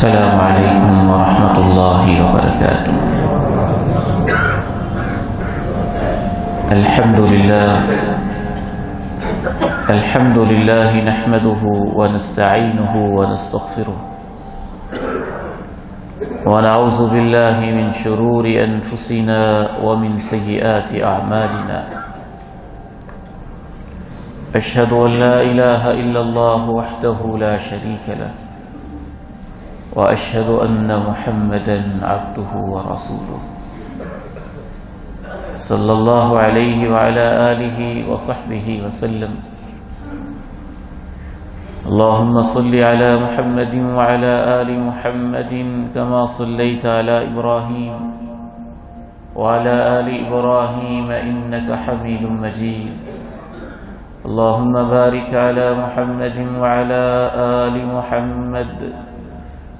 السلام علیکم ورحمۃ اللہ وبرکاتہ۔ الحمد للہ نحمده ونستعینه ونستغفره ونعوذ باللہ من شرور انفسنا ومن سیئات اعمالنا، اشہد ان لا الہ الا اللہ وحدہ لا شریک لہ وأشهد أن محمدا عبده ورسوله صلى الله عليه وعلى آله وصحبه وسلم۔ اللهم صل على محمد وعلى آل محمد كما صليت على إبراهيم وعلى آل إبراهيم إنك حميد مجيد۔ اللهم بارك على محمد وعلى آل محمد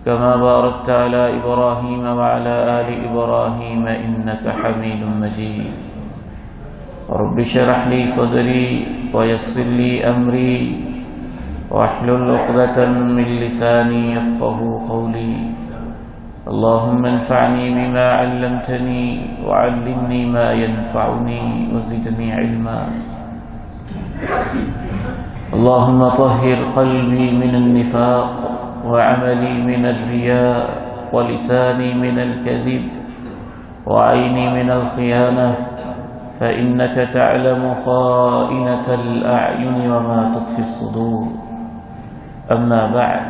كما باركت على إبراهيم وعلى آل إبراهيم إنك حميد مجيد۔ رب اشرح لي صدري ويسر لي أمري واحلل عقدة من لساني يفقهوا قولي۔ اللهم انفعني بما علمتني وعلمني ما ينفعني وزدني علما۔ اللهم طهر قلبي من النفاق وعملي من الرياء ولساني من الكذب وعيني من الخيانة، فإنك تعلم خائنة الأعين وما تخفي الصدور۔ أما بعد،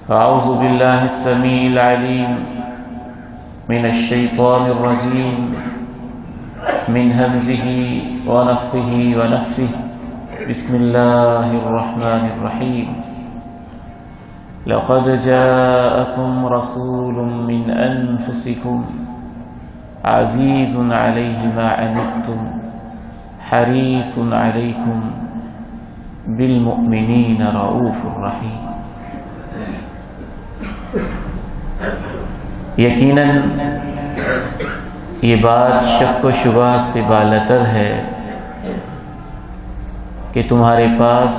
فأعوذ بالله السميع العليم من الشيطان الرجيم من همزه ونفخه ونفثه، بسم الله الرحمن الرحيم۔ لقد جاءكم رسول من أنفسكم عزيز عليه ما عنتم حريص عليكم بالمؤمنين رؤوف رحيم۔ یقیناً یہ بات شک و شبہ سے بالاتر ہے کہ تمہارے پاس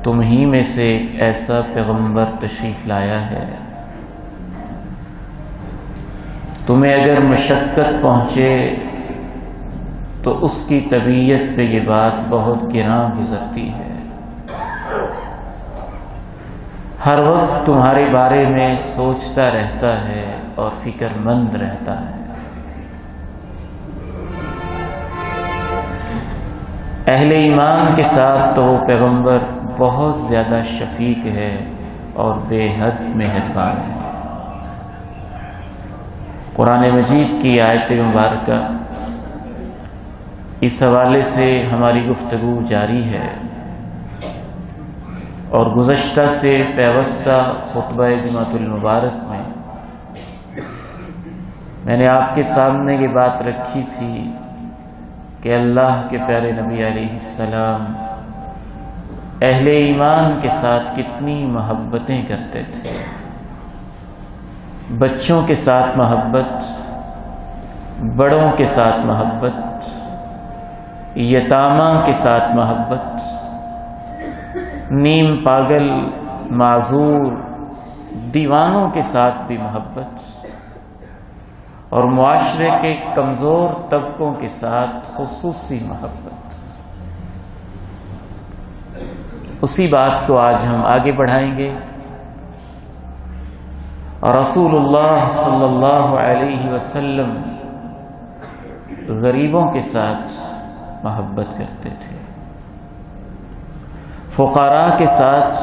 تم ہی میں سے ایک ایسا پیغمبر تشریف لایا ہے، تمہیں اگر مشقت پہنچے تو اس کی طبیعت پہ یہ بات بہت گراں گزرتی ہے، ہر وقت تمہارے بارے میں سوچتا رہتا ہے اور فکر مند رہتا ہے۔ اہل ایمان کے ساتھ تو وہ پیغمبر بہت زیادہ شفیق ہے اور بے حد مہربان ہے۔ قرآن مجید کی آیت مبارکہ اس حوالے سے ہماری گفتگو جاری ہے، اور گزشتہ سے پیوستہ خطبہ جمعۃ المبارک میں نے آپ کے سامنے یہ بات رکھی تھی کہ اللہ کے پیارے نبی علیہ السلام اہل ایمان کے ساتھ کتنی محبتیں کرتے تھے، بچوں کے ساتھ محبت، بڑوں کے ساتھ محبت، یتامہ کے ساتھ محبت، نیم پاگل، معذور، دیوانوں کے ساتھ بھی محبت، اور معاشرے کے کمزور طبقوں کے ساتھ خصوصی محبت۔ اسی بات کو آج ہم آگے بڑھائیں گے، اور رسول اللہ صلی اللہ علیہ وسلم غریبوں کے ساتھ محبت کرتے تھے، فقراء کے ساتھ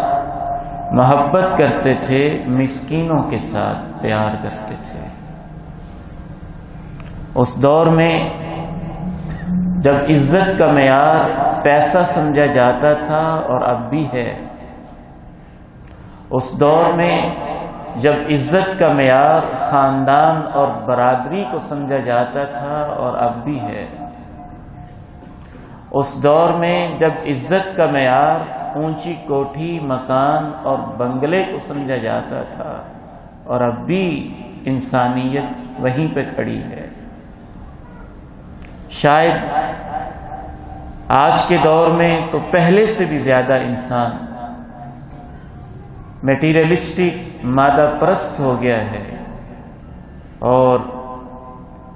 محبت کرتے تھے، مسکینوں کے ساتھ پیار کرتے تھے۔ اس دور میں جب عزت کا معیار پیسہ سمجھا جاتا تھا اور اب بھی ہے، اس دور میں جب عزت کا معیار خاندان اور برادری کو سمجھا جاتا تھا اور اب بھی ہے، اس دور میں جب عزت کا معیار اونچی کوٹھی، مکان اور بنگلے کو سمجھا جاتا تھا اور اب بھی انسانیت وہیں پہ کھڑی ہے۔ شاید آج کے دور میں تو پہلے سے بھی زیادہ انسان میٹیریلسٹک مادہ پرست ہو گیا ہے اور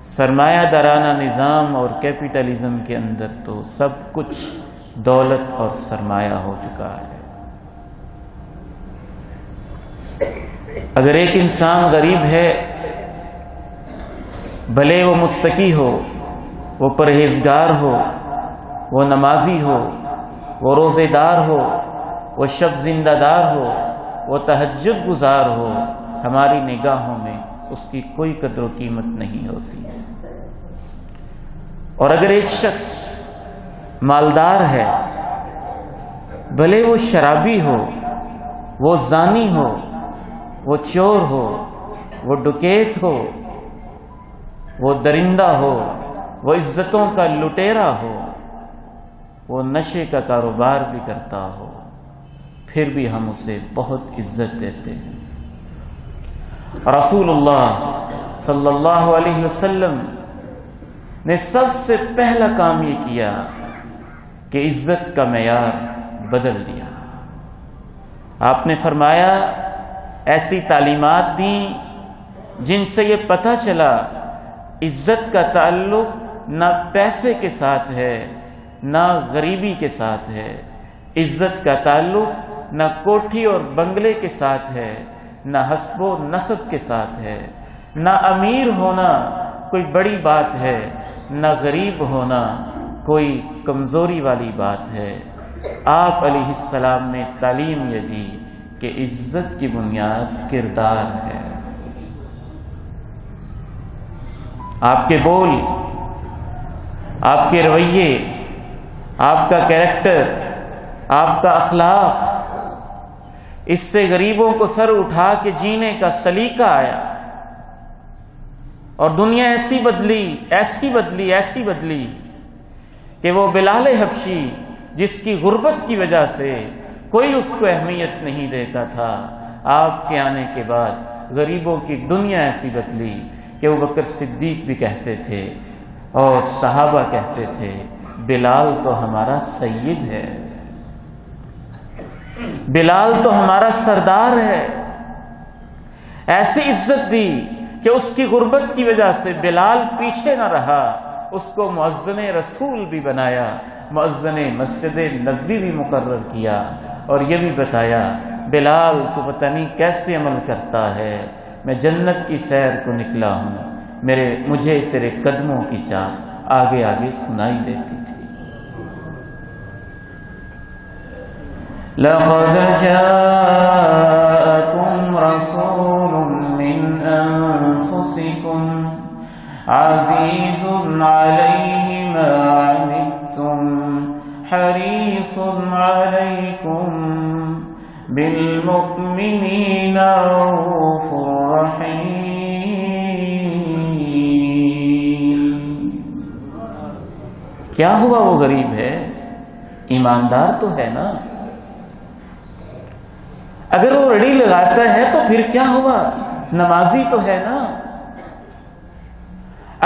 سرمایہ دارانہ نظام اور کیپٹلزم کے اندر تو سب کچھ دولت اور سرمایہ ہو چکا ہے۔ اگر ایک انسان غریب ہے، بھلے وہ متقی ہو، وہ پرہیزگار ہو، وہ نمازی ہو، وہ روزے دار ہو، وہ شب زندہ دار ہو، وہ تہجد گزار ہو، ہماری نگاہوں میں اس کی کوئی قدر و قیمت نہیں ہوتی۔ اور اگر ایک شخص مالدار ہے، بھلے وہ شرابی ہو، وہ زانی ہو، وہ چور ہو، وہ ڈکیت ہو، وہ درندہ ہو، وہ عزتوں کا لٹیرا ہو، وہ نشے کا کاروبار بھی کرتا ہو، پھر بھی ہم اسے بہت عزت دیتے ہیں۔ رسول اللہ صلی اللہ علیہ وسلم نے سب سے پہلا کام یہ کیا کہ عزت کا معیار بدل دیا۔ آپ نے فرمایا، ایسی تعلیمات دیں جن سے یہ پتہ چلا عزت کا تعلق نہ پیسے کے ساتھ ہے نہ غریبی کے ساتھ ہے، عزت کا تعلق نہ کوٹھی اور بنگلے کے ساتھ ہے، نہ حسب و نسب کے ساتھ ہے، نہ امیر ہونا کوئی بڑی بات ہے، نہ غریب ہونا کوئی کمزوری والی بات ہے۔ آپ علیہ السلام نے تعلیم یہ دی کہ عزت کی بنیاد کردار ہے۔ آپ کے بول، آپ کے رویے، آپ کا کیریکٹر، آپ کا اخلاق، اس سے غریبوں کو سر اٹھا کے جینے کا سلیقہ آیا، اور دنیا ایسی بدلی، ایسی بدلی، ایسی بدلی کہ وہ بلال حبشی جس کی غربت کی وجہ سے کوئی اس کو اہمیت نہیں دیتا تھا، آپ کے آنے کے بعد غریبوں کی دنیا ایسی بدلی کہ وہ بکر صدیق بھی کہتے تھے اور صحابہ کہتے تھے، بلال تو ہمارا سید ہے، بلال تو ہمارا سردار ہے۔ ایسی عزت دی کہ اس کی غربت کی وجہ سے بلال پیچھے نہ رہا، اس کو مؤذن رسول بھی بنایا، مؤذن مسجد نبوی بھی مقرر کیا، اور یہ بھی بتایا، بلال تو پتہ نہیں کیسے عمل کرتا ہے، میں جنت کی سیر کو نکلا ہوں، مجھے تیرے قدموں کی چاہت آگے آگے سنائی دیتی تھی۔ لَقَدْ جَاءَكُمْ رَسُولٌ مِّنْ أَنفُسِكُمْ عَزِيزٌ عَلَيْهِ مَا عَنِتُّمْ حَرِيصٌ عَلَيْكُمْ بِالْمُؤْمِنِينَ رَءُوفٌ رَحِيمٌ۔ کیا ہوا؟ وہ غریب ہے، ایماندار تو ہے نا۔ اگر وہ رڑی لگاتا ہے تو پھر کیا ہوا؟ نمازی تو ہے نا۔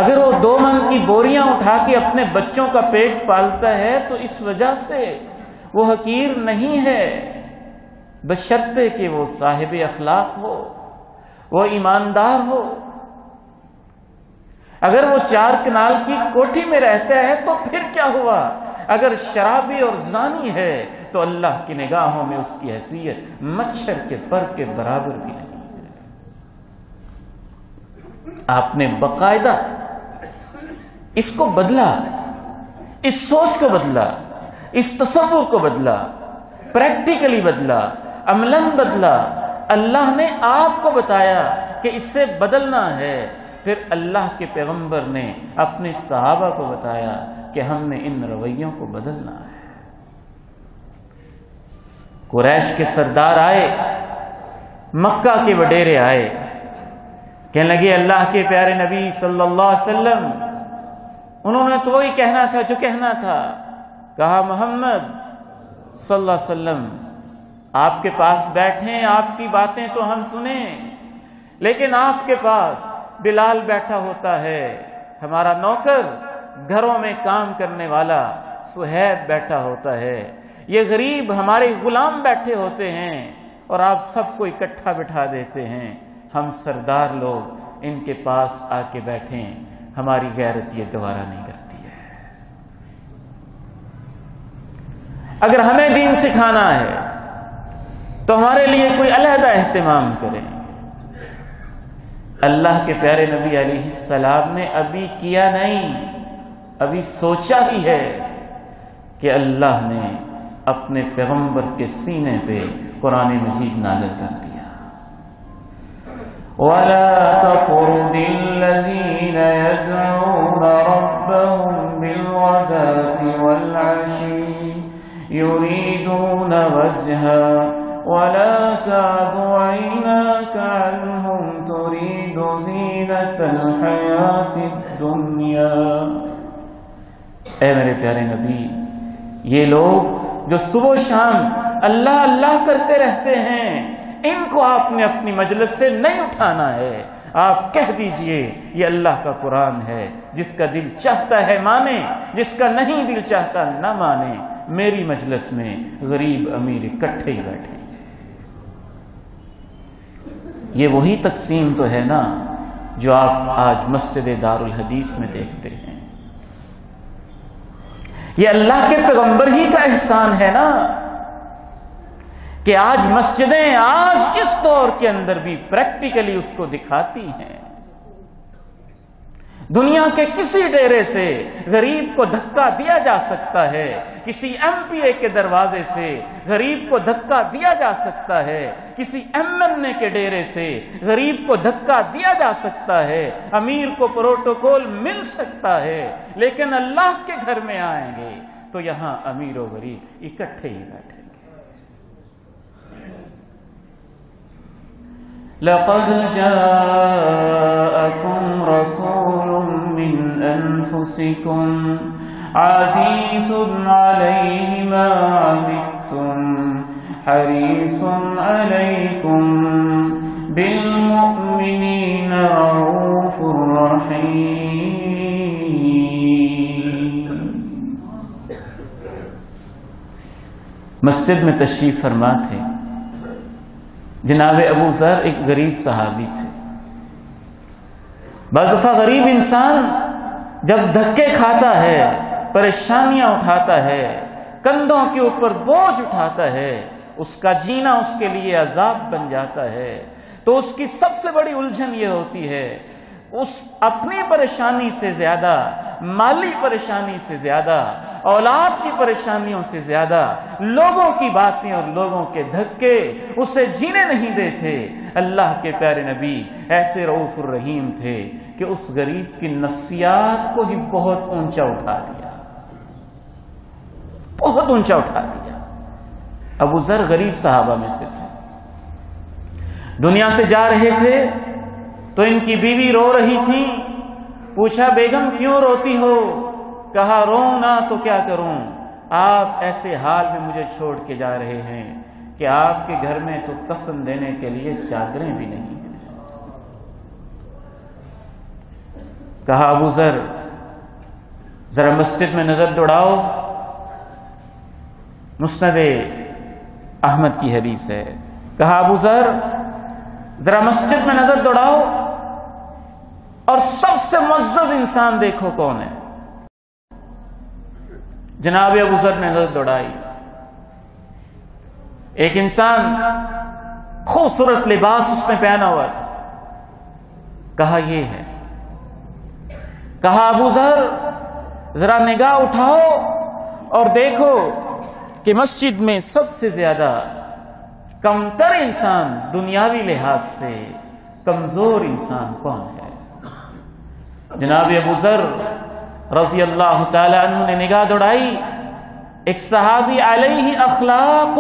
اگر وہ 2 من کی بوریاں اٹھا کے اپنے بچوں کا پیٹ پالتا ہے تو اس وجہ سے وہ حقیر نہیں ہے، بشرطے کہ وہ صاحب اخلاق ہو، وہ ایماندار ہو۔ اگر وہ 4 کنال کی کوٹھی میں رہتا ہے تو پھر کیا ہوا؟ اگر شرابی اور زانی ہے تو اللہ کی نگاہوں میں اس کی حیثیت مچھر کے پر کے برابر بھی نہیں ہے۔ آپ نے باقاعدہ اس کو بدلا، اس سوچ کو بدلا، اس تصور کو بدلا، پریکٹیکلی بدلا، عملاً بدلا۔ اللہ نے آپ کو بتایا کہ اس سے بدلنا ہے، پھر اللہ کے پیغمبر نے اپنے صحابہ کو بتایا کہ ہم نے ان رویوں کو بدلنا ہے۔ قریش کے سردار آئے، مکہ کے وڈیرے آئے، کہنے لگے اللہ کے پیارے نبی صلی اللہ علیہ وسلم، انہوں نے تو وہی کہنا تھا جو کہنا تھا، کہا محمد صلی اللہ علیہ وسلم آپ کے پاس بیٹھیں، آپ کی باتیں تو ہم سنیں، لیکن آپ کے پاس بلال بیٹھا ہوتا ہے، ہمارا نوکر، گھروں میں کام کرنے والا صہیب بیٹھا ہوتا ہے، یہ غریب ہمارے غلام بیٹھے ہوتے ہیں، اور آپ سب کو اکٹھا بٹھا دیتے ہیں، ہم سردار لوگ ان کے پاس آ کے بیٹھیں، ہماری غیرت یہ گوارا نہیں کرتی ہے۔ اگر ہمیں دین سکھانا ہے تو ہمارے لیے کوئی علیحدہ اہتمام کریں۔ اللہ کے پیارے نبی علیہ السلام نے ابھی کیا نہیں، ابھی سوچا ہی ہے کہ اللہ نے اپنے پیغمبر کے سینے پہ قرآن مجید نازل کر دیا۔ وَلَا تَطْرُدِ الَّذِينَ يَدْعُونَ رَبَّهُمْ بِالْغَدَاةِ وَالْعَشِيِّ يُرِيدُونَ وَجْهَهُ وَلَا تَعْدُ عَيْنَاكَ عَنْهُمْ تُرِيدُ زِينَةَ الْحَيَاةِ الدُّنْيَا۔ اے میرے پیارے نبی، یہ لوگ جو صبح و شام اللہ اللہ کرتے رہتے ہیں، ان کو آپ نے اپنی مجلس سے نہیں اٹھانا ہے۔ آپ کہہ دیجئے یہ اللہ کا قرآن ہے، جس کا دل چاہتا ہے مانے، جس کا نہیں دل چاہتا نہ مانے۔ میری مجلس میں غریب امیر اکٹھے ہی بیٹھے۔ یہ وہی تقسیم تو ہے نا جو آپ آج مسجد دارالحدیث میں دیکھتے ہیں۔ یہ اللہ کے پیغمبر ہی کا احسان ہے نا کہ آج مسجدیں آج اس دور کے اندر بھی پریکٹیکلی اس کو دکھاتی ہیں۔ دنیا کے کسی ڈیرے سے غریب کو دھکا دیا جا سکتا ہے، کسی ایم پی اے کے دروازے سے غریب کو دھکا دیا جا سکتا ہے، کسی ایم این اے کے ڈیرے سے غریب کو دھکا دیا جا سکتا ہے، امیر کو پروٹوکول مل سکتا ہے، لیکن اللہ کے گھر میں آئیں گے تو یہاں امیر و غریب اکٹھے ہی بیٹھیں گے۔ لَقَدْ جَاءَكُمْ رَسُولٌ مِّنْ أَنفُسِكُمْ عَزِيزٌ عَلَيْهِ مَا عَنِتُّمْ حَرِيصٌ عَلَيْكُمْ بِالْمُؤْمِنِينَ رَءُوفٌ رَحِيمٌ۔ مسجد میں تشریف فرما تھے جناب ابو ذر، ایک غریب صحابی تھے۔ بعض دفعہ غریب انسان جب دھکے کھاتا ہے، پریشانیاں اٹھاتا ہے، کندھوں کے اوپر بوجھ اٹھاتا ہے، اس کا جینا اس کے لیے عذاب بن جاتا ہے، تو اس کی سب سے بڑی الجھن یہ ہوتی ہے، اس اپنی پریشانی سے زیادہ، مالی پریشانی سے زیادہ، اولاد کی پریشانیوں سے زیادہ لوگوں کی باتیں اور لوگوں کے دھکے اسے جینے نہیں دیتے۔ اللہ کے پیارے نبی ایسے رؤوف الرحیم تھے کہ اس غریب کی نفسیات کو ہی بہت اونچا اٹھا دیا، بہت اونچا اٹھا دیا۔ ابو ذر غریب صحابہ میں سے تھے، دنیا سے جا رہے تھے تو ان کی بیوی رو رہی تھی، پوچھا بیگم کیوں روتی ہو؟ کہا روؤں نہ تو کیا کروں، آپ ایسے حال میں مجھے چھوڑ کے جا رہے ہیں کہ آپ کے گھر میں تو کفن دینے کے لیے چادریں بھی نہیں ہیں۔ کہا ابو ذر ذرا مسجد میں نظر دوڑاؤ، مسند احمد کی حدیث ہے۔ کہا ابو ذر ذرا مسجد میں نظر دوڑاؤ اور سب سے معزز انسان دیکھو کون ہے۔ جناب ابو ذر نے نظر دوڑائی، ایک انسان خوبصورت لباس اس نے پہنا ہوا تھا۔ کہا یہ ہے۔ کہا ابو ذر ذرا نگاہ اٹھاؤ اور دیکھو کہ مسجد میں سب سے زیادہ کمتر انسان، دنیاوی لحاظ سے کمزور انسان کون ہے؟ جناب ابو ذر رضی اللہ تعالی عنہ نے نگاہ دوڑائی، ایک صحابی علیہ اخلاق،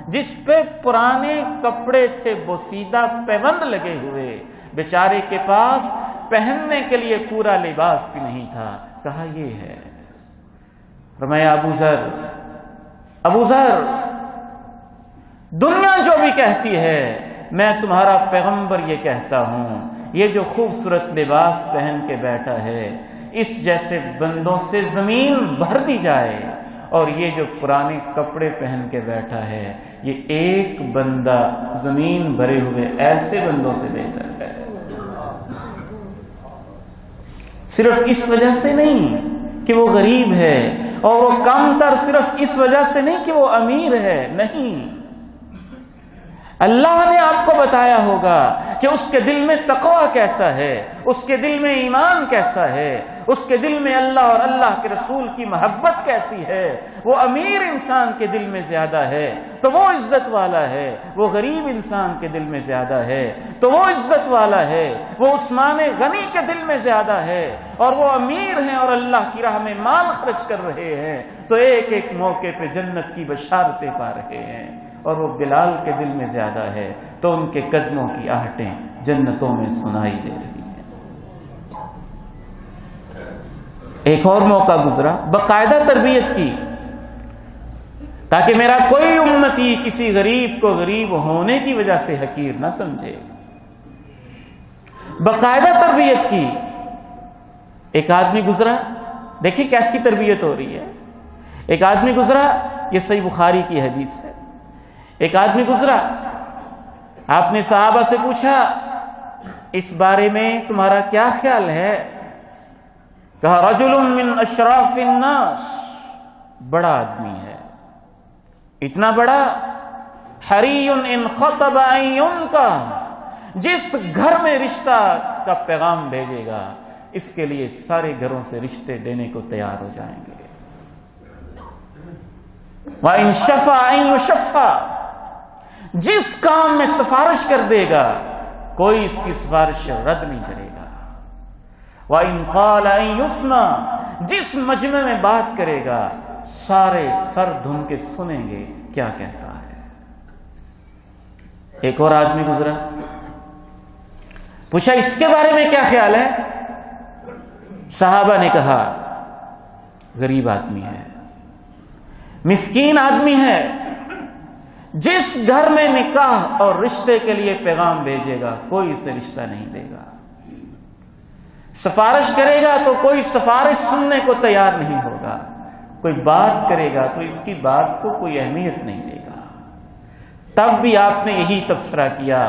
جس پہ پرانے کپڑے تھے، بوسیدہ پیوند لگے ہوئے، بیچارے کے پاس پہننے کے لیے پورا لباس بھی نہیں تھا۔ کہا یہ ہے۔ فرمایا ابو ذر دنیا جو بھی کہتی ہے میں تمہارا پیغمبر یہ کہتا ہوں، یہ جو خوبصورت لباس پہن کے بیٹھا ہے، اس جیسے بندوں سے زمین بھر دی جائے اور یہ جو پرانے کپڑے پہن کے بیٹھا ہے یہ ایک بندہ زمین بھرے ہوئے ایسے بندوں سے بہتر ہے. صرف اس وجہ سے نہیں کہ وہ غریب ہے، اور وہ کم تر صرف اس وجہ سے نہیں کہ وہ امیر ہے، نہیں. اللہ نے آپ کو بتایا ہوگا کہ اس کے دل میں تقوی کیسا ہے، اس کے دل میں ایمان کیسا ہے، اس کے دل میں اللہ اور اللہ کے رسول کی محبت کیسی ہے. وہ امیر انسان کے دل میں زیادہ ہے تو وہ عزت والا ہے، وہ غریب انسان کے دل میں زیادہ ہے تو وہ عزت والا ہے. وہ عثمان غنی کے دل میں زیادہ ہے اور وہ امیر ہیں اور اللہ کی راہ میں مال خرچ کر رہے ہیں تو ایک ایک موقع پہ جنت کی بشارتیں پا رہے ہیں. اور وہ بلال کے دل میں زیادہ ہے تو ان کے قدموں کی آہٹیں جنتوں میں سنائی دے رہی ہیں. ایک اور موقع گزرا باقاعدہ تربیت کی تاکہ میرا کوئی امتی کسی غریب کو غریب ہونے کی وجہ سے حقیر نہ سمجھے. باقاعدہ تربیت کی. ایک آدمی گزرا، دیکھیں کیسی تربیت ہو رہی ہے. ایک آدمی گزرا، یہ صحیح بخاری کی حدیث ہے. ایک آدمی گزرا، آپ نے صحابہ سے پوچھا اس بارے میں تمہارا کیا خیال ہے؟ کہا رجل من اشراف الناس، بڑا آدمی ہے، اتنا بڑا، حری ان خطب ان ينكح، جس گھر میں رشتہ کا پیغام بھیجے گا اس کے لیے سارے گھروں سے رشتے دینے کو تیار ہو جائیں گے. وَإِن شَفَعَ أَن يُشَفَّعَ، جس کام میں سفارش کر دے گا کوئی اس کی سفارش رد نہیں کرے گا. وَإِن قَالَ أَن يُسْمَعَ، جس مجمع میں بات کرے گا سارے سر دھن کے سنیں گے کیا کہتا ہے. ایک اور آدمی گزرا، پوچھا اس کے بارے میں کیا خیال ہے؟ صحابہ نے کہا غریب آدمی ہے، مسکین آدمی ہے، جس گھر میں نکاح اور رشتے کے لیے پیغام بھیجے گا کوئی اسے رشتہ نہیں دے گا. سفارش کرے گا تو کوئی سفارش سننے کو تیار نہیں ہوگا، کوئی بات کرے گا تو اس کی بات کو کوئی اہمیت نہیں دے گا. تب بھی آپ نے یہی تبصرہ کیا،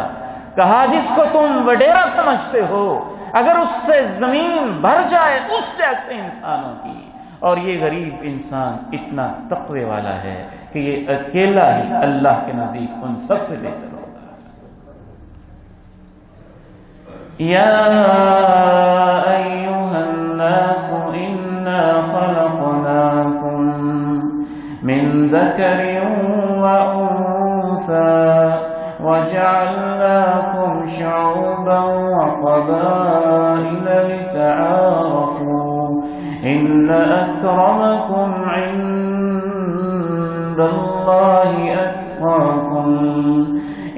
کہا جس کو تم وڈیرا سمجھتے ہو اگر اس سے زمین بھر جائے اس جیسے انسانوں کی، اور یہ غریب انسان اتنا تقوی والا ہے کہ یہ اکیلا ہی اللہ کے نزدیک ان سب سے بہتر ہوگا. یا ایھا الناس انا خلقناکم من ذکر وانثى وجعلناكم شعوبا وقبائل لتعارفوا إن أكرمكم عند الله أتقاكم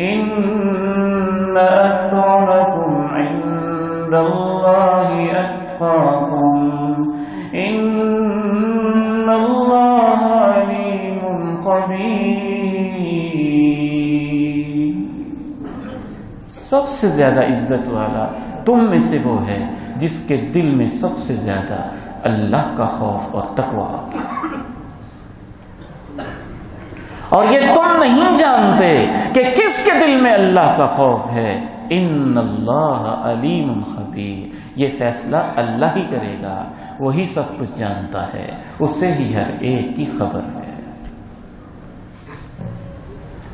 إن أكرمكم عند الله أتقاكم إن الله عليم خبير. سب سے زیادہ عزت والا تم میں سے وہ ہے جس کے دل میں سب سے زیادہ اللہ کا خوف اور تقوی ہوگا. اور یہ تم نہیں جانتے کہ کس کے دل میں اللہ کا خوف ہے. ان اللہ علیم خبیر، یہ فیصلہ اللہ ہی کرے گا، وہی سب کچھ جانتا ہے، اسے ہی ہر ایک کی خبر ہے.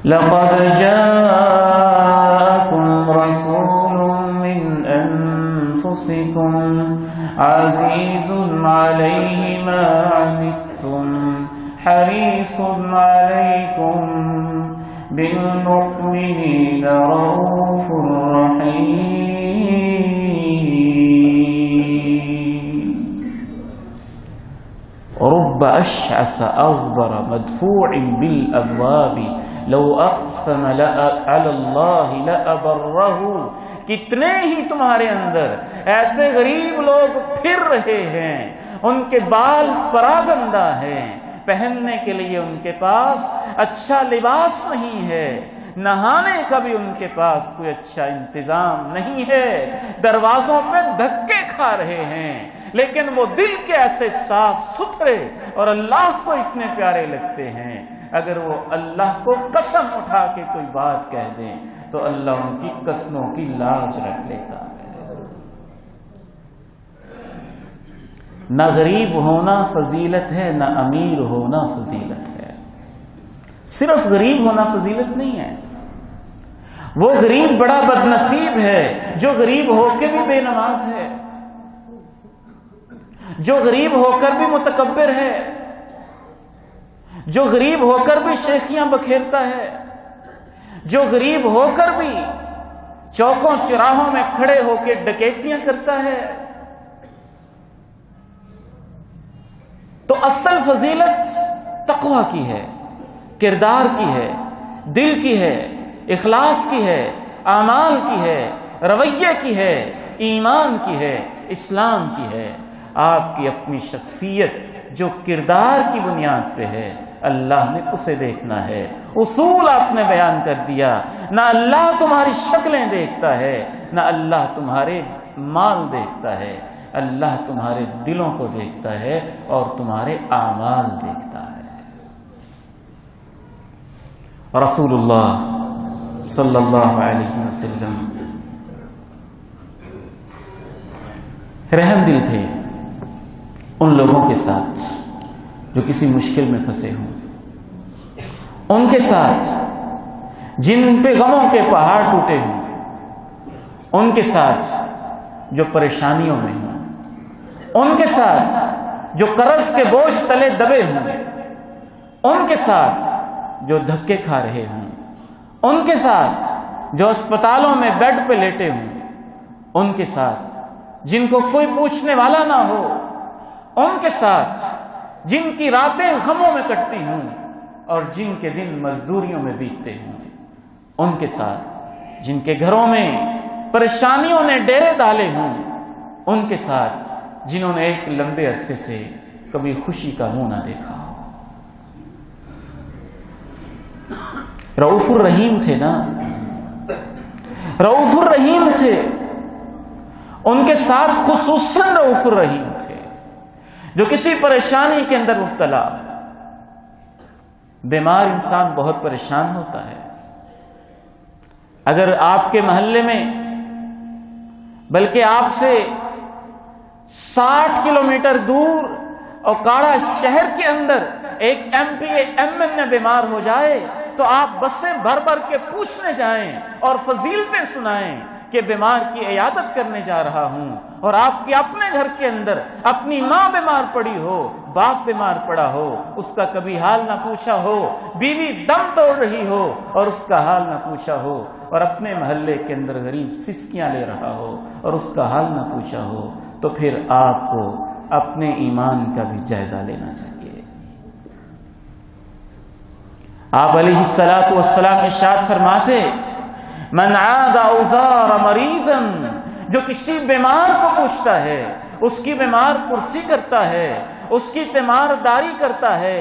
لقد جاءكم رسول من أنفسكم عزيز عليه ما عنتم حريص عليكم بالمؤمنين رؤوف رحيم. رب اشعث اغبر مدفوع بالابواب لو اقسم على الله لابره. کتنے ہی تمہارے اندر ایسے غریب لوگ پھر رہے ہیں، ان کے بال پراگندہ ہیں، پہننے کے لیے ان کے پاس اچھا لباس نہیں ہے، نہانے کا بھی ان کے پاس کوئی اچھا انتظام نہیں ہے، دروازوں پہ دھکے کھا رہے ہیں، لیکن وہ دل کے ایسے صاف ستھرے اور اللہ کو اتنے پیارے لگتے ہیں، اگر وہ اللہ کو قسم اٹھا کے کوئی بات کہہ دیں تو اللہ ان کی قسموں کی لاج رکھ لیتا ہے۔ نہ غریب ہونا فضیلت ہے، نہ امیر ہونا فضیلت ہے۔ صرف غریب ہونا فضیلت نہیں ہے، وہ غریب بڑا بد نصیب ہے جو غریب ہو کے بھی بے نماز ہے، جو غریب ہو کر بھی متکبر ہے، جو غریب ہو کر بھی شیخیاں بکھیرتا ہے، جو غریب ہو کر بھی چوکوں چراہوں میں کھڑے ہو کے ڈکیتیاں کرتا ہے۔ تو اصل فضیلت تقویٰ کی ہے، کردار کی ہے، دل کی ہے، اخلاص کی ہے، اعمال کی ہے، رویے کی ہے، ایمان کی ہے، اسلام کی ہے۔ آپ کی اپنی شخصیت جو کردار کی بنیاد پہ ہے، اللہ نے اسے دیکھنا ہے۔ اصول آپ نے بیان کر دیا، نہ اللہ تمہاری شکلیں دیکھتا ہے، نہ اللہ تمہارے مال دیکھتا ہے، اللہ تمہارے دلوں کو دیکھتا ہے اور تمہارے اعمال دیکھتا ہے۔ رسول اللہ صلی اللہ علیہ وسلم رحم دل تھے ان لوگوں کے ساتھ جو کسی مشکل میں پھنسے ہوں، ان کے ساتھ جن پہ غموں کے پہاڑ ٹوٹے ہوں، ان کے ساتھ جو پریشانیوں میں ہوں، ان کے ساتھ جو قرض کے بوجھ تلے دبے ہوں، ان کے ساتھ جو دھکے کھا رہے ہوں، ان کے ساتھ جو اسپتالوں میں بیڈ پہ لیٹے ہوں، ان کے ساتھ جن کو کوئی پوچھنے والا نہ ہو، ان کے ساتھ جن کی راتیں غموں میں کٹتی ہوں اور جن کے دن مزدوریوں میں بیتتے ہوں، ان کے ساتھ جن کے گھروں میں پریشانیوں نے ڈیرے ڈالے ہوں، ان کے ساتھ جنہوں نے ایک لمبے عرصے سے کبھی خوشی کا منہ نہ دیکھا ہو۔ رؤوف الرحیم تھے نا، رؤوف الرحیم تھے، ان کے ساتھ خصوصاً رؤوف الرحیم تھے۔ جو کسی پریشانی کے اندر مبتلا، بیمار انسان بہت پریشان ہوتا ہے، اگر آپ کے محلے میں بلکہ آپ سے 60 کلومیٹر دور اوکاڑا شہر کے اندر ایک ایم پی ایم این اے بیمار ہو جائے تو آپ بسیں بھر بھر کے پوچھنے جائیں اور فضیلتیں سنائیں کہ بیمار کی عیادت کرنے جا رہا ہوں، اور آپ کے اپنے گھر کے اندر اپنی ماں بیمار پڑی ہو، باپ بیمار پڑا ہو، اس کا کبھی حال نہ پوچھا ہو، بیوی دم توڑ رہی ہو اور اس کا حال نہ پوچھا ہو، اور اپنے محلے کے اندر غریب سسکیاں لے رہا ہو اور اس کا حال نہ پوچھا ہو، تو پھر آپ کو اپنے ایمان کا بھی جائزہ لینا چاہیے۔ آپ علیہ الصلوۃ والسلام ارشاد فرماتے، من عاد او زار مریضا، جو کسی بیمار کو پوچھتا ہے، اس کی بیمار پرسی کرتا ہے، اس کی تیمارداری کرتا ہے،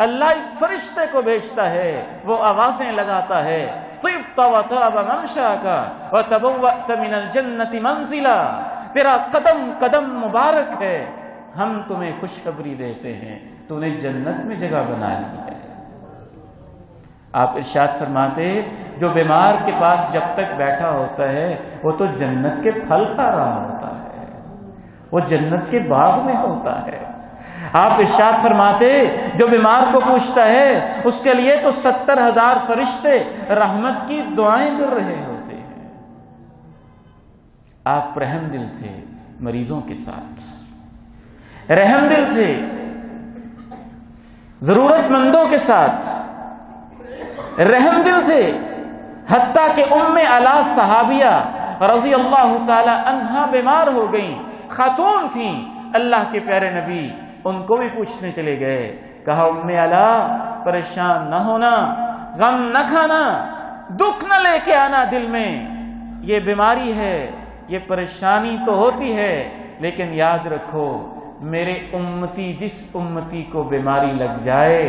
اللہ ایک فرشتے کو بھیجتا ہے، وہ آوازیں لگاتا ہے، طبت وطاب ممشاک وتبوأت من الجنة منزلا، تیرا قدم قدم مبارک ہے، ہم تمہیں خوشخبری دیتے ہیں، تو نے جنت میں جگہ بنا لی ہے۔ آپ ارشاد فرماتے، جو بیمار کے پاس جب تک بیٹھا ہوتا ہے وہ تو جنت کے پھل کھا رہا ہوتا ہے، وہ جنت کے باغ میں ہوتا ہے۔ آپ ارشاد فرماتے، جو بیمار کو پوچھتا ہے اس کے لیے تو 70,000 فرشتے رحمت کی دعائیں کر رہے ہوتے ہیں۔ آپ رحم دل تھے مریضوں کے ساتھ، رحم دل تھے ضرورت مندوں کے ساتھ، رحم دل تھے، حتیٰ کہ ام علا صحابیہ رضی اللہ تعالی عنہا بیمار ہو گئیں، خاتون تھیں، اللہ کے پیارے نبی ان کو بھی پوچھنے چلے گئے، کہا ام علا پریشان نہ ہونا، غم نہ کھانا، دکھ نہ لے کے آنا دل میں، یہ بیماری ہے، یہ پریشانی تو ہوتی ہے، لیکن یاد رکھو میرے امتی جس امتی کو بیماری لگ جائے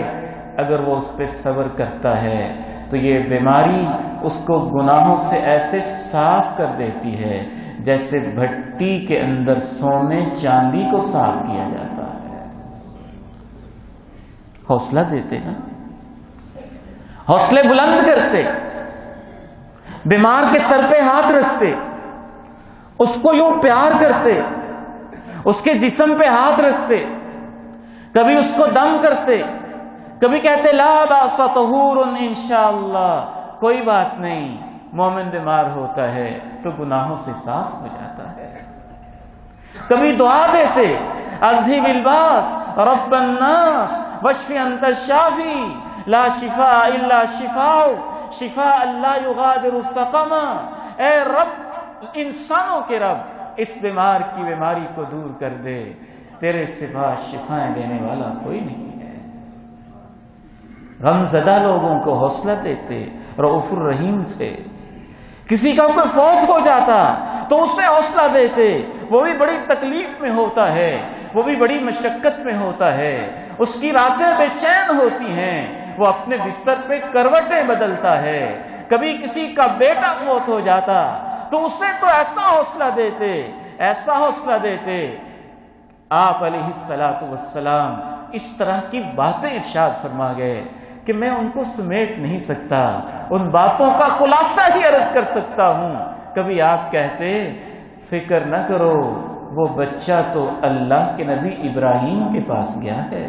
اگر وہ اس پہ صبر کرتا ہے تو یہ بیماری اس کو گناہوں سے ایسے صاف کر دیتی ہے جیسے بھٹی کے اندر سونے چاندی کو صاف کیا جاتا ہے۔ حوصلہ دیتے نا، حوصلے بلند کرتے، بیمار کے سر پہ ہاتھ رکھتے، اس کو یوں پیار کرتے، اس کے جسم پہ ہاتھ رکھتے، کبھی اس کو دم کرتے، کبھی کہتے لا باس طہور انشاءاللہ، کوئی بات نہیں، مومن بیمار ہوتا ہے تو گناہوں سے صاف ہو جاتا ہے۔ کبھی دعا دیتے اذہب الباس رب الناس واشف انت الشافی لا شفاء الا شفاء شفاء لا یغادر سقما، اے رب، انسانوں کے رب، اس بیمار کی بیماری کو دور کر دے، تیرے سوا شفائیں دینے والا کوئی نہیں ہے۔ غم زدہ لوگوں کو حوصلہ دیتے، رؤوف الرحیم تھے۔ کسی کا کوئی فوت ہو جاتا تو اسے حوصلہ دیتے، وہ بھی بڑی تکلیف میں ہوتا ہے، وہ بھی بڑی مشقت میں ہوتا ہے، اس کی راتیں بے چین ہوتی ہیں، وہ اپنے بستر پہ کروٹیں بدلتا ہے۔ کبھی کسی کا بیٹا فوت ہو جاتا تو اسے تو ایسا حوصلہ دیتے، ایسا حوصلہ دیتے۔ آپ علیہ الصلوۃ والسلام اس طرح کی باتیں ارشاد فرما گئے کہ میں ان کو سمیٹ نہیں سکتا، ان باتوں کا خلاصہ ہی عرض کر سکتا ہوں۔ کبھی آپ کہتے فکر نہ کرو، وہ بچہ تو اللہ کے نبی ابراہیم کے پاس گیا ہے،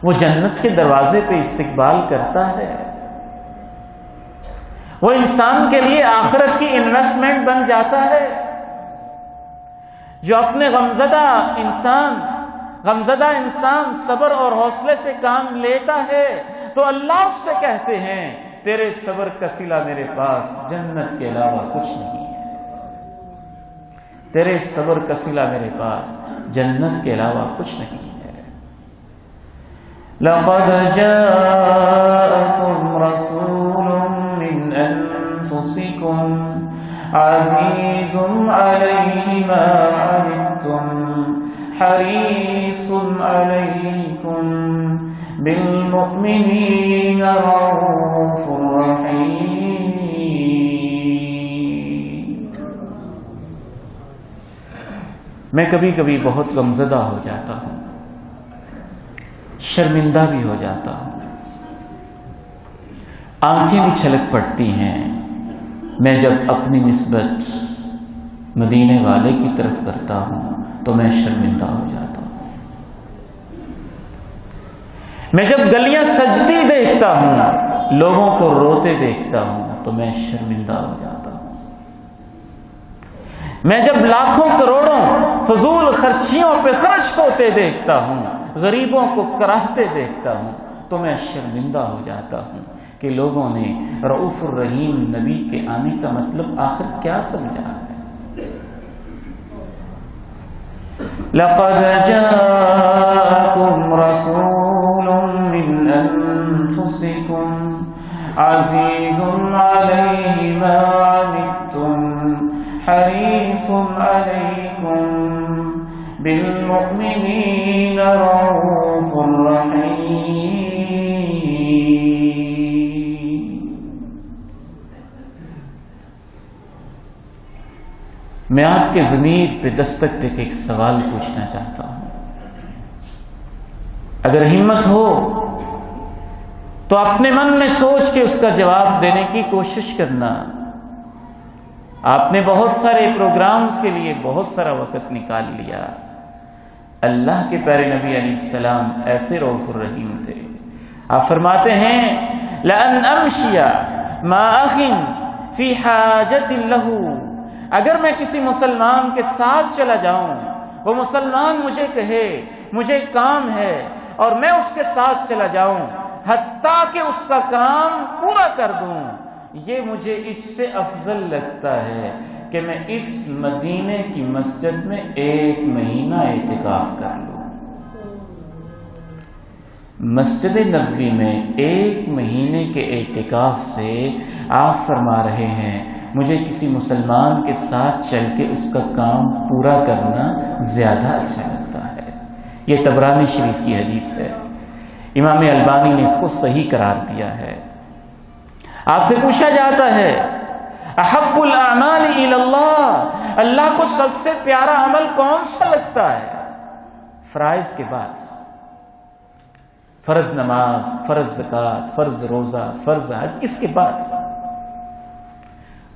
وہ جنت کے دروازے پہ استقبال کرتا ہے، وہ انسان کے لیے آخرت کی انویسٹمنٹ بن جاتا ہے۔ جو اپنے غمزدہ انسان صبر اور حوصلے سے کام لیتا ہے تو اللہ اس سے کہتے ہیں تیرے صبر کا صلہ میرے پاس جنت کے علاوہ کچھ نہیں ہے، تیرے صبر کا صلہ میرے پاس جنت کے علاوہ کچھ نہیں ہے۔ لقد جاءكم رسول من انفسكم عزيز عليه ما عنتم حريص عليكم بالمؤمنين رؤوف رحيم۔ میں کبھی کبھی بہت غمزدہ ہو جاتا ہوں، شرمندہ بھی ہو جاتا ہوں، آنکھیں بھی چھلک پڑتی ہیں میں جب اپنی نسبت مدینے والے کی طرف کرتا ہوں تو میں شرمندہ ہو جاتا ہوں۔ میں جب گلیاں سجتی دیکھتا ہوں، لوگوں کو روتے دیکھتا ہوں تو میں شرمندہ ہو جاتا ہوں۔ میں جب لاکھوں کروڑوں فضول خرچیوں پہ خرچ ہوتے دیکھتا ہوں، غریبوں کو کراہتے دیکھتا ہوں تو میں شرمندہ ہو جاتا ہوں کہ لوگوں نے رؤوف الرحیم نبی کے آنے کا مطلب آخر کیا سمجھا ہے۔ لقد جاءكم رسول من انفسكم عزيز عليه ما عنتم حريص عليكم بالمؤمنين رؤوف رحيم۔ میں آپ کے ضمیر پہ دستک دے کے ایک سوال پوچھنا چاہتا ہوں، اگر ہمت ہو تو اپنے من میں سوچ کے اس کا جواب دینے کی کوشش کرنا۔ آپ نے بہت سارے پروگرامز کے لیے بہت سارا وقت نکال لیا، اللہ کے پیارے نبی علیہ السلام ایسے رؤوف الرحیم تھے۔ آپ فرماتے ہیں لَأَنْ أَمْشِيَ مَا أَخٍ فِي حَاجَةٍ لَهُ، اگر میں کسی مسلمان کے ساتھ چلا جاؤں، وہ مسلمان مجھے کہے مجھے کام ہے اور میں اس کے ساتھ چلا جاؤں حتیٰ کہ اس کا کام پورا کر دوں، یہ مجھے اس سے افضل لگتا ہے کہ میں اس مدینے کی مسجد میں 1 مہینہ اعتکاف کر لوں۔ مسجد نبوی میں 1 مہینے کے اعتکاف سے آپ فرما رہے ہیں مجھے کسی مسلمان کے ساتھ چل کے اس کا کام پورا کرنا زیادہ اچھا لگتا ہے۔ یہ طبرانی شریف کی حدیث ہے، امام البانی نے اس کو صحیح قرار دیا ہے۔ آپ سے پوچھا جاتا ہے احب الاعمال الی اللہ، اللہ کو سب سے پیارا عمل کون سا لگتا ہے؟ فرائض کے بعد فرض نماز، فرض زکوٰۃ، فرض روزہ، فرض حج، اس کے بعد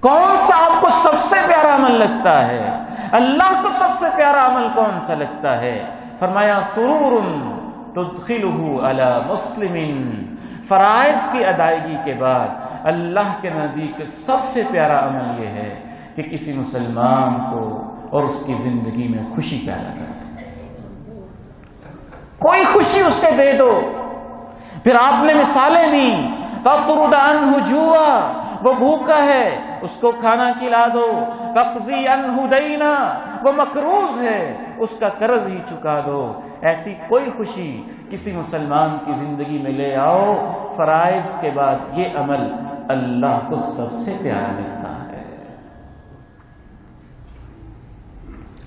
کون سا آپ کو سب سے پیارا عمل لگتا ہے؟ اللہ کو سب سے پیارا عمل کون سا لگتا ہے؟ فرمایا سرور تدخلہ علی مسلم، فرائض کی ادائیگی کے بعد اللہ کے نزدیک سب سے پیارا عمل یہ ہے کہ کسی مسلمان کو اور اس کی زندگی میں خوشی پیدا کر دو، کوئی خوشی اس کے دے دو۔ پھر آپ نے مثالیں دی، تطرد عنہ جوعا، وہ بھوکا ہے اس کو کھانا کھلا دو، تقضی عنہ دینا، وہ مقروض ہے اس کا قرض ہی چکا دو۔ ایسی کوئی خوشی کسی مسلمان کی زندگی میں لے آؤ، فرائض کے بعد یہ عمل اللہ کو سب سے پیارا لگتا ہے۔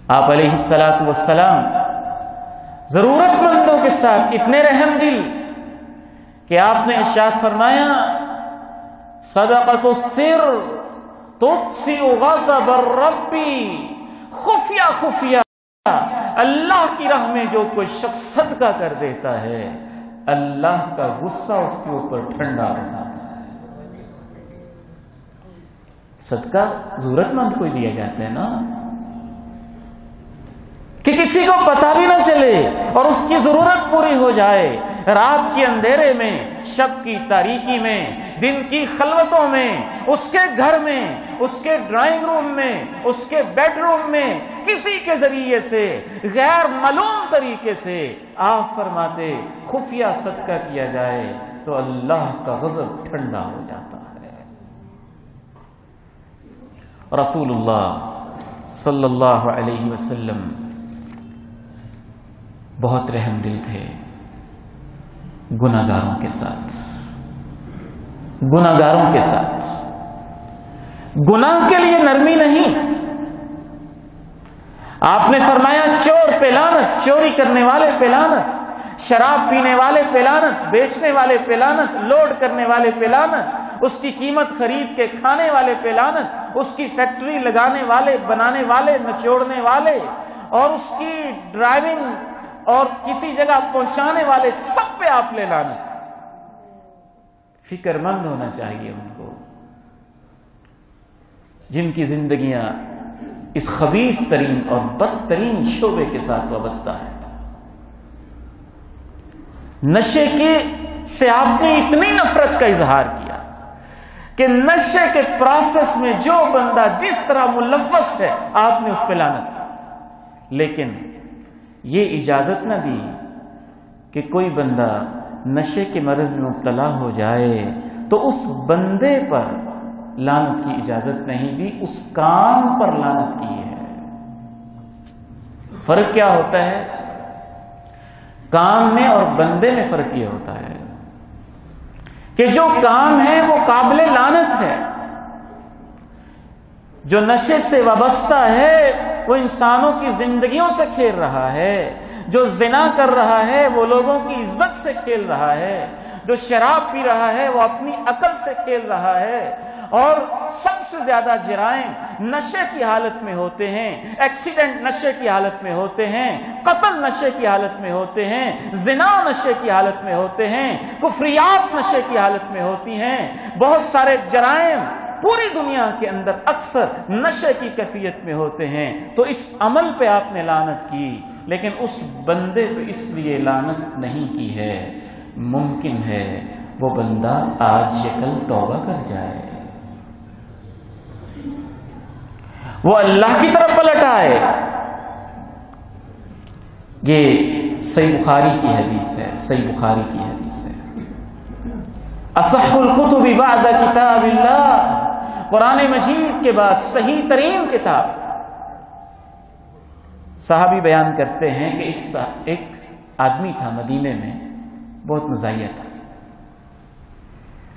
آپ علیہ السلام ضرورت مندوں کے ساتھ اتنے رحم دل کہ آپ نے ارشاد فرمایا صدقۃ السر تطفئ غضب الرب، خفیہ خفیہ اللہ کی راہ میں جو کوئی شخص صدقہ کر دیتا ہے، اللہ کا غصہ اس کے اوپر ٹھنڈا ہو جاتا ہے۔ صدقہ ضرورت مند کو دیا جاتا ہے نا، کہ کسی کو پتہ بھی نہ چلے اور اس کی ضرورت پوری ہو جائے۔ رات کے اندھیرے میں، شب کی تاریکی میں، دن کی خلوتوں میں، اس کے گھر میں، اس کے ڈرائنگ روم میں، اس کے بیڈ روم میں کسی کے ذریعے سے غیر معلوم طریقے سے آپ فرماتے خفیہ صدقہ کیا جائے تو اللہ کا غضب ٹھنڈا ہو جاتا ہے۔ رسول اللہ صلی اللہ علیہ وسلم بہت رحم دل تھے گناہگاروں کے ساتھ، گناہگاروں کے ساتھ۔ گناہ کے لیے نرمی نہیں، آپ نے فرمایا چور پہ لعنت، چوری کرنے والے پہ لعنت، شراب پینے والے پہ لعنت، بیچنے والے پہ لعنت، لوڈ کرنے والے پہ لعنت، اس کی قیمت خرید کے کھانے والے پہ لعنت، اس کی فیکٹری لگانے والے، بنانے والے، نچوڑنے والے، اور اس کی ڈرائیونگ اور کسی جگہ پہنچانے والے، سب پہ آپ لے لعنت۔ فکر مند ہونا چاہیے ان کو جن کی زندگیاں اس خبیث ترین اور بدترین شعبے کے ساتھ وابستہ ہے۔ نشے سے آپ نے اتنی نفرت کا اظہار کیا کہ نشے کے پروسیس میں جو بندہ جس طرح ملوث ہے آپ نے اس پہ لعنت کی، لیکن یہ اجازت نہ دی کہ کوئی بندہ نشے کے مرض میں مبتلا ہو جائے تو اس بندے پر لعنت کی اجازت نہیں دی، اس کام پر لعنت کی ہے۔ فرق کیا ہوتا ہے کام میں اور بندے میں؟ فرق یہ ہوتا ہے کہ جو کام ہے وہ قابل لعنت ہے، جو نشے سے وابستہ ہے وہ انسانوں کی زندگیوں سے کھیل رہا ہے، جو زنا کر رہا ہے وہ لوگوں کی عزت سے کھیل رہا ہے، جو شراب پی رہا ہے وہ اپنی عقل سے کھیل رہا ہے، اور سب سے زیادہ جرائم نشے کی حالت میں ہوتے ہیں، ایکسیڈنٹ نشے کی حالت میں ہوتے ہیں، قتل نشے کی حالت میں ہوتے ہیں، زنا نشے کی حالت میں ہوتے ہیں، کفریات نشے کی حالت میں ہوتی ہیں۔ بہت سارے جرائم پوری دنیا کے اندر اکثر نشے کی کیفیت میں ہوتے ہیں۔ تو اس عمل پہ آپ نے لعنت کی، لیکن اس بندے پہ اس لیے لعنت نہیں کی ہے، ممکن ہے وہ بندہ آج یا کل توبہ کر جائے، وہ اللہ کی طرف پلٹ آئے۔ یہ صحیح بخاری کی حدیث ہے، صحیح بخاری کی حدیث ہے۔ اصح الکتب بعد کتاب اللہ، قرآن مجید کے بعد صحیح ترین کتاب۔ صحابی بیان کرتے ہیں کہ ایک آدمی تھا مدینے میں، بہت مزاحیہ تھا،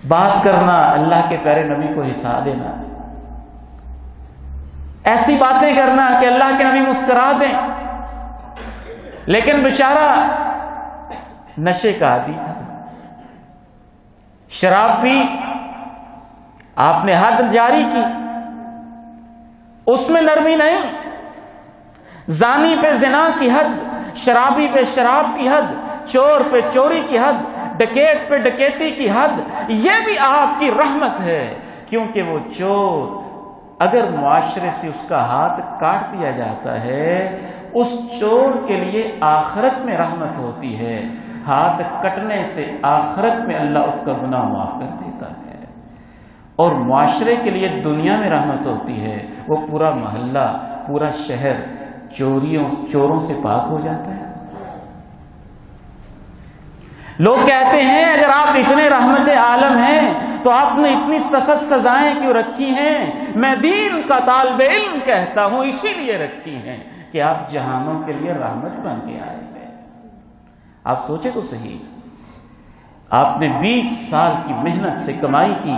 بات کرنا، اللہ کے پیارے نبی کو ہنسا دینا، ایسی باتیں کرنا کہ اللہ کے نبی مسکرا دیں۔ لیکن بیچارہ نشے کا عادی تھا، شراب پی، آپ نے حد جاری کی، اس میں نرمی نہیں، زانی پہ زنا کی حد، شرابی پہ شراب کی حد، چور پہ چوری کی حد، ڈکیت پہ ڈکیتی کی حد، یہ بھی آپ کی رحمت ہے، کیونکہ وہ چور اگر معاشرے سے اس کا ہاتھ کاٹ دیا جاتا ہے، اس چور کے لیے آخرت میں رحمت ہوتی ہے، ہاتھ کٹنے سے آخرت میں اللہ اس کا گناہ معاف کر دیتا ہے، اور معاشرے کے لیے دنیا میں رحمت ہوتی ہے، وہ پورا محلہ پورا شہر چوروں سے پاک ہو جاتا ہے۔ لوگ کہتے ہیں اگر آپ اتنے رحمت عالم ہیں تو آپ نے اتنی سخت سزائیں کیوں رکھی ہیں؟ میں دین کا طالب علم کہتا ہوں اسی لیے رکھی ہیں کہ آپ جہانوں کے لیے رحمت بن کے آئے ہیں۔ آپ سوچیں تو صحیح، آپ نے 20 سال کی محنت سے کمائی کی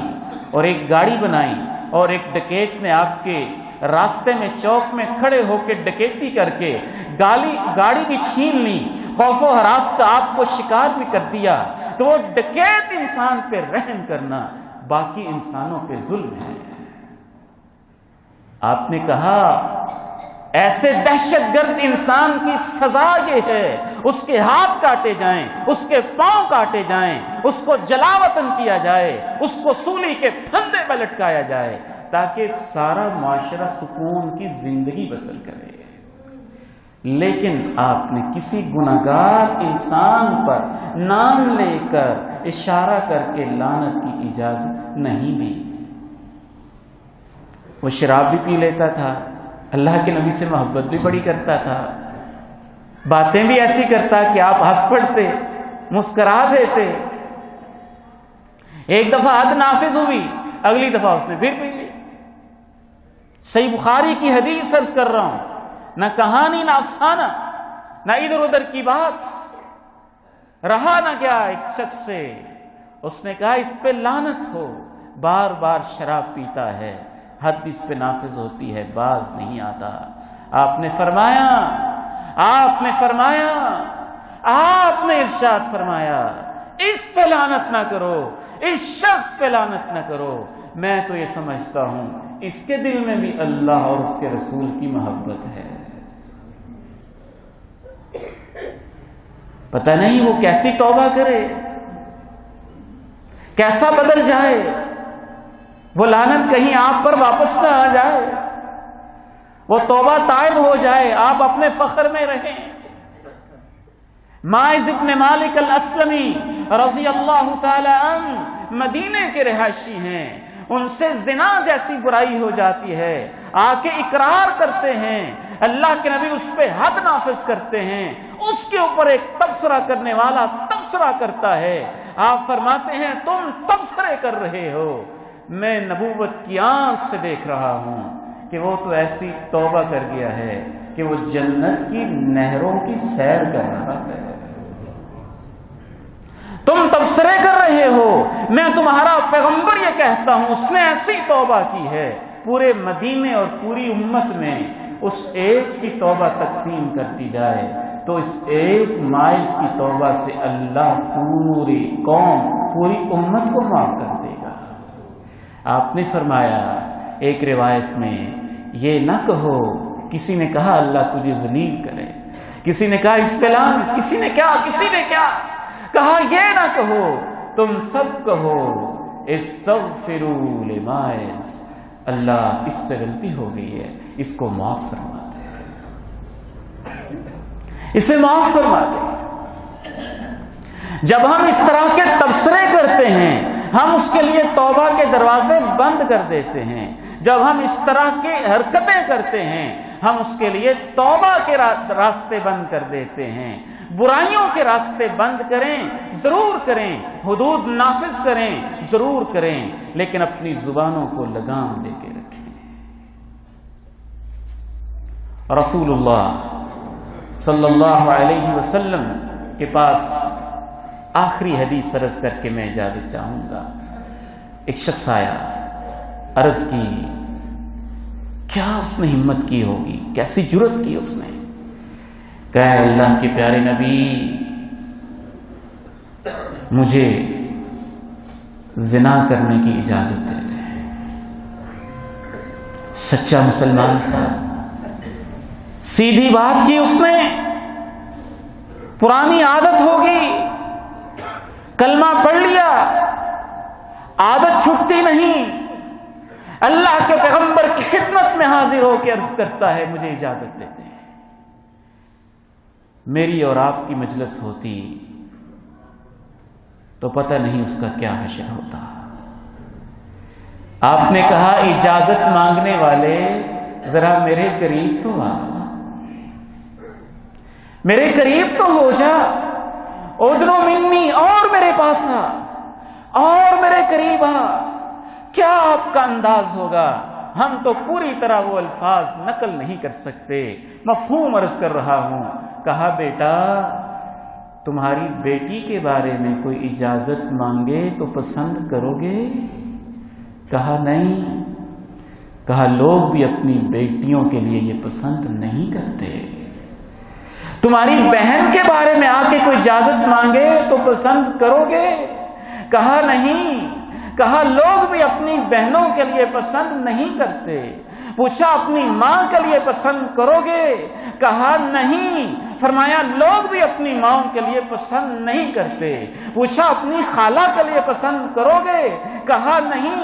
اور ایک گاڑی بنائی، اور ایک ڈکیت نے آپ کے راستے میں چوک میں کھڑے ہو کے ڈکیتی کر کے گاڑی بھی چھین لی، خوف و ہراس کا آپ کو شکار بھی کر دیا، تو وہ ڈکیت انسان پہ رحم کرنا باقی انسانوں پہ ظلم ہے۔ آپ نے کہا ایسے دہشت گرد انسان کی سزا یہ ہے اس کے ہاتھ کاٹے جائیں، اس کے پاؤں کاٹے جائیں، اس کو جلا وطن کیا جائے، اس کو سولی کے پھندے پہ لٹکایا جائے، تاکہ سارا معاشرہ سکون کی زندگی بسر کرے۔ لیکن آپ نے کسی گناہگار انسان پر نام لے کر اشارہ کر کے لعنت کی اجازت نہیں دی۔ وہ شراب بھی پی لیتا تھا، اللہ کے نبی سے محبت بھی بڑی کرتا تھا، باتیں بھی ایسی کرتا کہ آپ ہنس پڑتے، مسکرا دیتے۔ ایک دفعہ حد نافذ ہوئی، اگلی دفعہ اس نے پھر پی لی۔ صحیح بخاری کی حدیث عرض کر رہا ہوں، نہ کہانی نہ افسانہ نہ ادھر ادھر کی بات، رہا نہ کیا ایک شخص سے، اس نے کہا اس پہ لعنت ہو، بار بار شراب پیتا ہے، حد اس پہ نافذ ہوتی ہے، باز نہیں آتا۔ آپ نے ارشاد فرمایا اس پہ لعنت نہ کرو، اس شخص پہ لعنت نہ کرو، میں تو یہ سمجھتا ہوں اس کے دل میں بھی اللہ اور اس کے رسول کی محبت ہے۔ پتہ نہیں وہ کیسی توبہ کرے، کیسا بدل جائے، وہ لعنت کہیں آپ پر واپس نہ آ جائے، وہ توبہ تائب ہو جائے، آپ اپنے فخر میں رہیں۔ ماعز ابن مالک الاسلمی رضی اللہ تعالی عنہ مدینے کے رہائشی ہیں، ان سے زنا جیسی برائی ہو جاتی ہے، آ کے اقرار کرتے ہیں، اللہ کے نبی اس پہ حد نافذ کرتے ہیں، اس کے اوپر ایک تبصرہ کرنے والا تبصرہ کرتا ہے، آپ فرماتے ہیں تم تبصرے کر رہے ہو، میں نبوت کی آنکھ سے دیکھ رہا ہوں کہ وہ تو ایسی توبہ کر گیا ہے کہ وہ جنت کی نہروں کی سیر کر رہا ہے۔ تم تبصرے کر رہے ہو، میں تمہارا پیغمبر یہ کہتا ہوں اس نے ایسی توبہ کی ہے، پورے مدینے اور پوری امت میں اس ایک کی توبہ تقسیم کرتی جائے تو اس ایک ماعز کی توبہ سے اللہ پوری قوم پوری امت کو معاف کر دے گا۔ آپ نے فرمایا ایک روایت میں یہ نہ کہو، کسی نے کہا اللہ تجھے ذلیل کرے، کسی نے کہا اس پہ لعنت، کسی نے کیا کہا یہ نہ کہو، تم سب کہو استغفروا لماعز، اللہ اس سے غلطی ہو گئی ہے، اس کو معاف فرما دے، اسے معاف فرما دے۔ جب ہم اس طرح کے تبصرے کرتے ہیں ہم اس کے لیے توبہ کے دروازے بند کر دیتے ہیں، جب ہم اس طرح کی حرکتیں کرتے ہیں ہم اس کے لیے توبہ کے راستے بند کر دیتے ہیں۔ برائیوں کے راستے بند کریں، ضرور کریں، حدود نافذ کریں، ضرور کریں، لیکن اپنی زبانوں کو لگام دے کے رکھیں۔ رسول اللہ صلی اللہ علیہ وسلم کے پاس آخری حدیث عرض کر کے میں اجازت چاہوں گا۔ ایک شخص آیا، عرض کی، کیا اس نے ہمت کی ہوگی، کیسی جرت کی اس نے کہ اللہ کے پیارے نبی مجھے زنا کرنے کی اجازت دے دیں۔ سچا مسلمان تھا، سیدھی بات کی اس نے، پرانی عادت ہوگی، کلمہ پڑھ لیا، عادت چھٹتی نہیں، اللہ کے پیغمبر کی خدمت میں حاضر ہو کے عرض کرتا ہے مجھے اجازت دیتے ہیں۔ میری اور آپ کی مجلس ہوتی تو پتہ نہیں اس کا کیا حشر ہوتا۔ آپ نے کہا اجازت مانگنے والے ذرا میرے قریب تو آ، میرے قریب تو ہو جا، ادنو منی، اور میرے پاس آ، اور میرے قریب آ۔ کیا آپ کا انداز ہوگا؟ ہم تو پوری طرح وہ الفاظ نقل نہیں کر سکتے، مفہوم عرض کر رہا ہوں۔ کہا بیٹا تمہاری بیٹی کے بارے میں کوئی اجازت مانگے تو پسند کرو گے؟ کہا نہیں۔ کہا لوگ بھی اپنی بیٹیوں کے لیے یہ پسند نہیں کرتے۔ تمہاری بہن کے بارے میں آ کے کوئی اجازت مانگے تو پسند کرو گے؟ کہا نہیں۔ کہا لوگ بھی اپنی بہنوں کے لیے پسند نہیں کرتے۔ پوچھا اپنی ماں کے لیے پسند کرو گے؟ کہا نہیں۔ فرمایا لوگ بھی اپنی ماں کے لیے پسند نہیں کرتے۔ پوچھا اپنی خالہ کے لیے پسند کرو گے؟ کہا نہیں،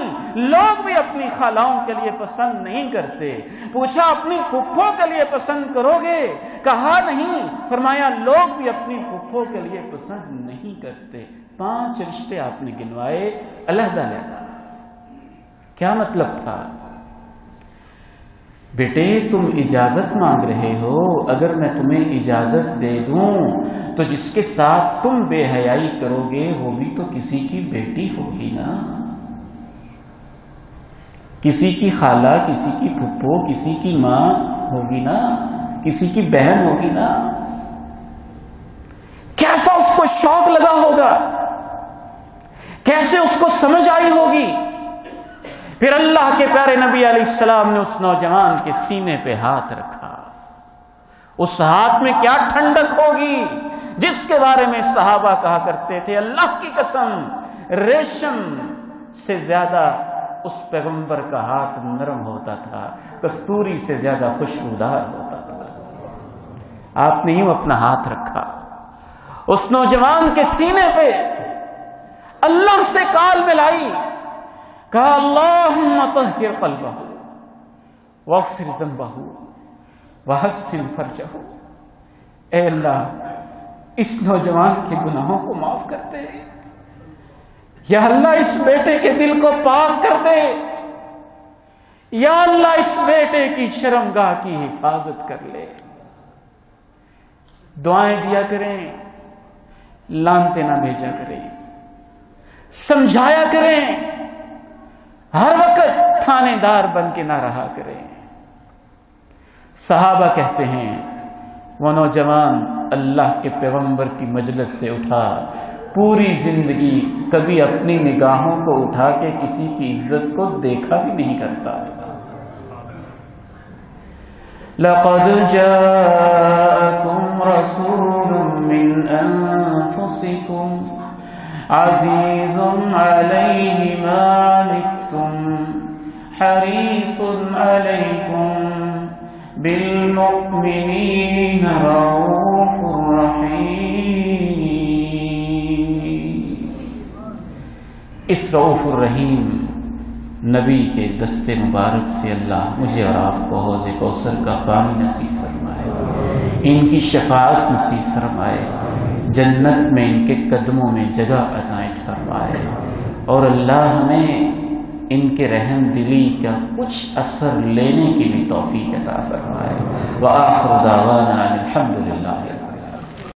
لوگ بھی اپنی خالاؤں کے لیے پسند نہیں کرتے۔ پوچھا اپنی پھپھو کے لیے پسند کرو گے؟ کہا نہیں۔ فرمایا لوگ بھی اپنی پھپھو کے لیے پسند نہیں کرتے۔ 5 رشتے آپ نے گنوائے علیحدہ علیحدہ۔ کیا مطلب تھا؟ بیٹے تم اجازت مانگ رہے ہو، اگر میں تمہیں اجازت دے دوں تو جس کے ساتھ تم بے حیائی کرو گے وہ بھی تو کسی کی بیٹی ہوگی نا، کسی کی خالہ، کسی کی پھپھو، کسی کی ماں ہوگی نا، کسی کی بہن ہوگی نا۔ کیسا اس کو شوق لگا ہوگا، کیسے اس کو سمجھ آئی ہوگی۔ پھر اللہ کے پیارے نبی علیہ السلام نے اس نوجوان کے سینے پہ ہاتھ رکھا۔ اس ہاتھ میں کیا ٹھنڈک ہوگی جس کے بارے میں صحابہ کہا کرتے تھے اللہ کی قسم ریشم سے زیادہ اس پیغمبر کا ہاتھ نرم ہوتا تھا، کستوری سے زیادہ خوشبودار ہوتا تھا۔ آپ نے یوں اپنا ہاتھ رکھا اس نوجوان کے سینے پہ، اللہ سے کال ملائی، کہا اللہم طہر قلبہ واغفر ذنبہ وحسن فرجہ۔ اے اللہ اس نوجوان کے گناہوں کو معاف کر دے، یا اللہ اس بیٹے کے دل کو پاک کر دے، یا اللہ اس بیٹے کی شرمگاہ کی حفاظت کر لے۔ دعائیں دیا کریں، لانتے نہ بھیجا کریں، سمجھایا کریں، ہر وقت تھانے دار بن کے نہ رہا کریں۔ صحابہ کہتے ہیں وہ نوجوان اللہ کے پیغمبر کی مجلس سے اٹھا، پوری زندگی کبھی اپنی نگاہوں کو اٹھا کے کسی کی عزت کو دیکھا بھی نہیں کرتا تھا۔ لَقَدْ جَاءَكُمْ رَسُولٌ مِّنْ أَنفُسِكُمْ عزیز علیہ ما عنتم حریص علیکم بالمؤمنین رؤوف رحیم۔ اس رؤوف الرحیم نبی کے دست مبارک سے اللہ مجھے اور آپ کو حوض کوثر کا پانی نصیب فرمائے، ان کی شفاعت نصیب فرمائے، جنت میں ان کے قدموں میں جگہ عنایت فرمائے، اور اللہ ہمیں ان کے رحم دلی کا کچھ اثر لینے کی بھی توفیق عطا فرمائے۔ وآخر دعوانا الحمدللہ۔